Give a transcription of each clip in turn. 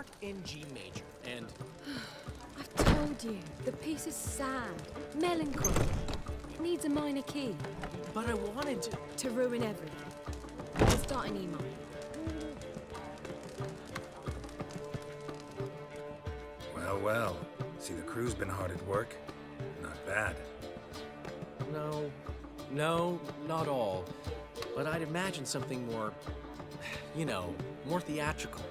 marked in G major, and... I've told you, the piece is sad, melancholy. It needs a minor key. But I wanted to... To ruin everything. We'll start an E minor. Well, well. See, the crew's been hard at work. Not bad. No, not all. But I'd imagine something more, you know, more theatrical.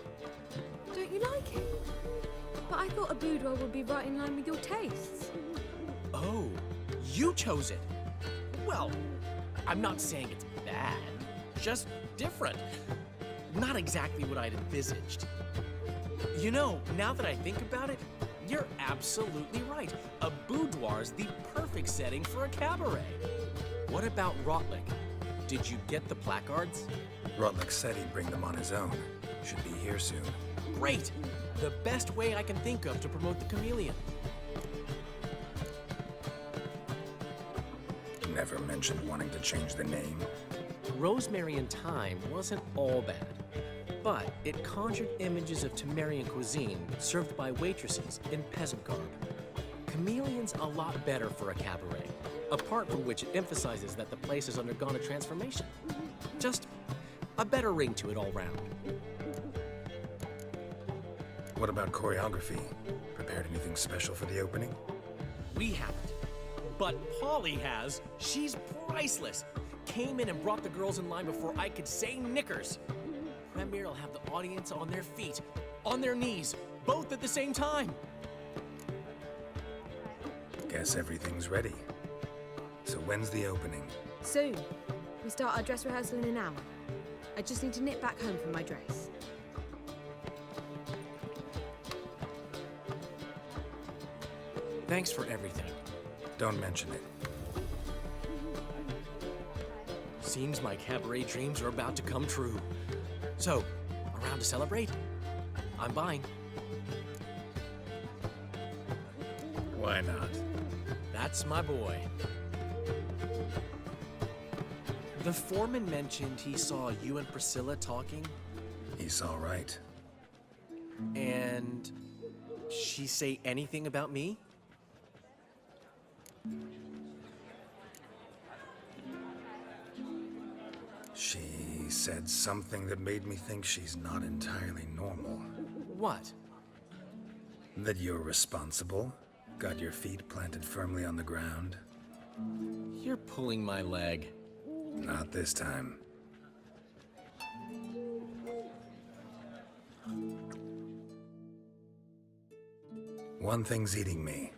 Don't you like it? But I thought a boudoir would be right in line with your tastes. Oh, you chose it. Well, I'm not saying it's bad, just different. Not exactly what I'd envisaged. You know, now that I think about it, you're absolutely right. A boudoir's the perfect setting for a cabaret. What about Rotlick? Did you get the placards? Rotlick said he'd bring them on his own. Should be here soon. Great! The best way I can think of to promote the Chameleon. Never mentioned wanting to change the name. Rosemary and Thyme wasn't all bad, but it conjured images of Temerian cuisine served by waitresses in peasant garb. Chameleon's a lot better for a cabaret, apart from which it emphasizes that the place has undergone a transformation. Just a better ring to it all round. What about choreography? Prepared anything special for the opening? We haven't. But Polly has. She's priceless. Came in and brought the girls in line before I could say knickers. Premier will have the audience on their feet, on their knees, both at the same time. Guess everything's ready. So when's the opening? Soon. We start our dress rehearsal in an hour. I just need to nip back home for my dress. Thanks for everything. Don't mention it. Seems my cabaret dreams are about to come true. So, around to celebrate? I'm buying. Why not? That's my boy. The foreman mentioned he saw you and Priscilla talking, He's all right. and she say anything about me? She said something that made me think she's not entirely normal. What? That you're responsible, got your feet planted firmly on the ground. You're pulling my leg. Not this time. One thing's eating me.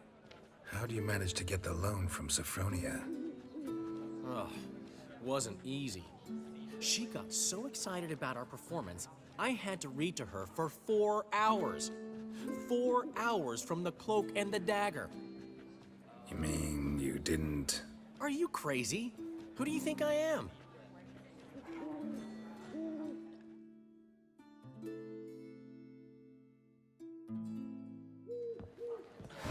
How do you manage to get the loan from Sophronia? Ugh, wasn't easy. She got so excited about our performance, I had to read to her for 4 hours. 4 hours from The Cloak and the Dagger. You mean you didn't... Are you crazy? Who do you think I am?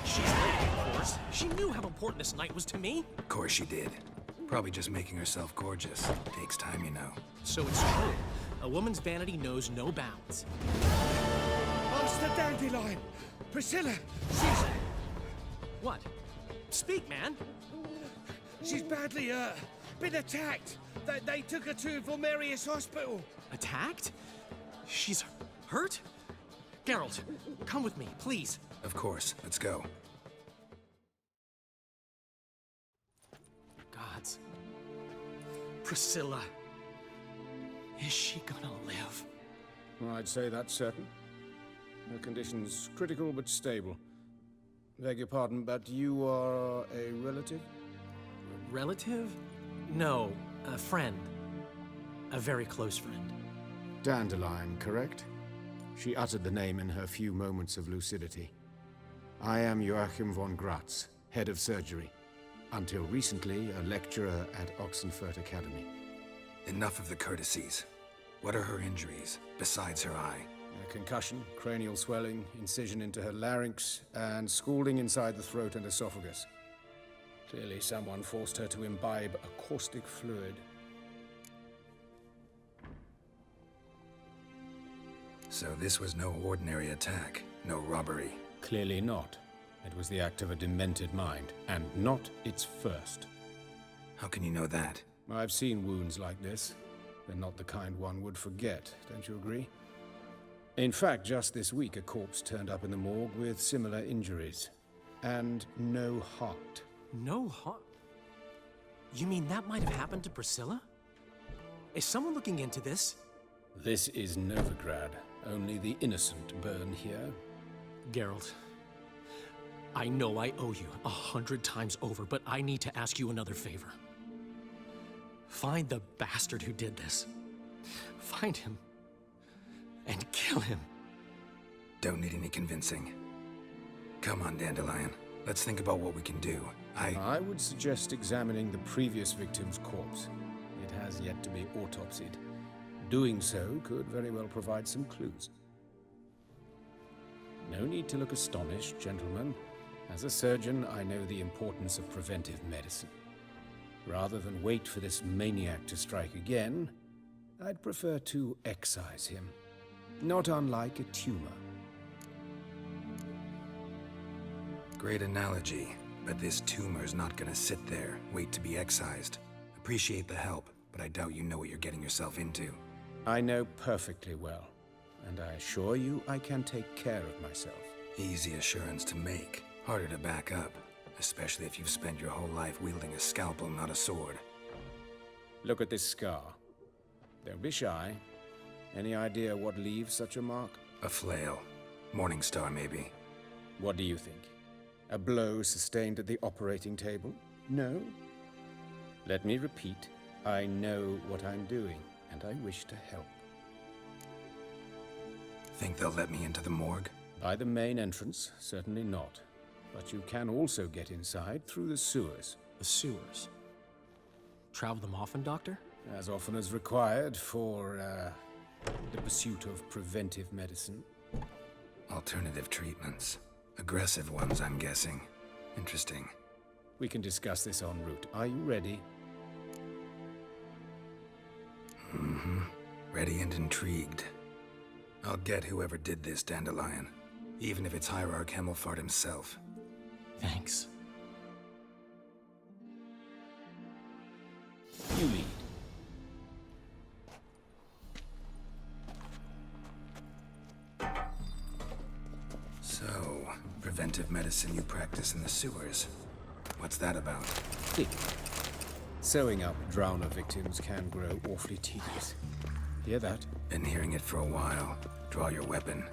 She's late, of course. She knew how important this night was to me. Of course she did. Probably just making herself gorgeous. Takes time, you know. So it's true. A woman's vanity knows no bounds. Master Dandelion! Priscilla! She's... What? Speak, man. She's badly, been attacked. They took her to Vulmerius Hospital. Attacked? She's hurt? Geralt, come with me, please. Of course. Let's go. Gods. Priscilla. Is she gonna live? I'd say that's certain. Her condition's critical but stable. Beg your pardon, but you are a relative? Relative? No, a friend. A very close friend. Dandelion, correct? She uttered the name in her few moments of lucidity. I am Joachim von Gratz, head of surgery. Until recently, a lecturer at Oxenfurt Academy. Enough of the courtesies. What are her injuries, besides her eye? A concussion, cranial swelling, incision into her larynx, and scalding inside the throat and esophagus. Clearly someone forced her to imbibe a caustic fluid. So this was no ordinary attack, no robbery. Clearly not. It was the act of a demented mind, and not its first. How can you know that? I've seen wounds like this. They're not the kind one would forget, don't you agree? In fact, just this week, a corpse turned up in the morgue with similar injuries. And no heart. No heart? You mean that might have happened to Priscilla? Is someone looking into this? This is Novigrad. Only the innocent burn here. Geralt, I know I owe you 100 times over, but I need to ask you another favor. Find the bastard who did this. Find him. And kill him. Don't need any convincing. Come on, Dandelion. Let's think about what we can do. I would suggest examining the previous victim's corpse. It has yet to be autopsied. Doing so could very well provide some clues. No need to look astonished, gentlemen. As a surgeon, I know the importance of preventive medicine. Rather than wait for this maniac to strike again, I'd prefer to excise him. Not unlike a tumor. Great analogy, but this tumor's not gonna sit there, wait to be excised. Appreciate the help, but I doubt you know what you're getting yourself into. I know perfectly well, and I assure you I can take care of myself. Easy assurance to make, harder to back up, especially if you've spent your whole life wielding a scalpel, not a sword. Look at this scar. Don't be shy. Any idea what leaves such a mark? A flail. Morningstar, maybe. What do you think? A blow sustained at the operating table? No? Let me repeat. I know what I'm doing, and I wish to help. Think they'll let me into the morgue? By the main entrance, certainly not. But you can also get inside through the sewers. The sewers. Travel them often, Doctor? As often as required for, the pursuit of preventive medicine. Alternative treatments. Aggressive ones, I'm guessing. Interesting. We can discuss this en route. Are you ready? Mm-hmm. Ready and intrigued. I'll get whoever did this, Dandelion. Even if it's Hierarch Hemmelfart himself. Thanks. You lead. So, preventive medicine you practice in the sewers. What's that about? Think. Sewing up drowner victims can grow awfully tedious. Hear that? Been hearing it for a while. Draw your weapon.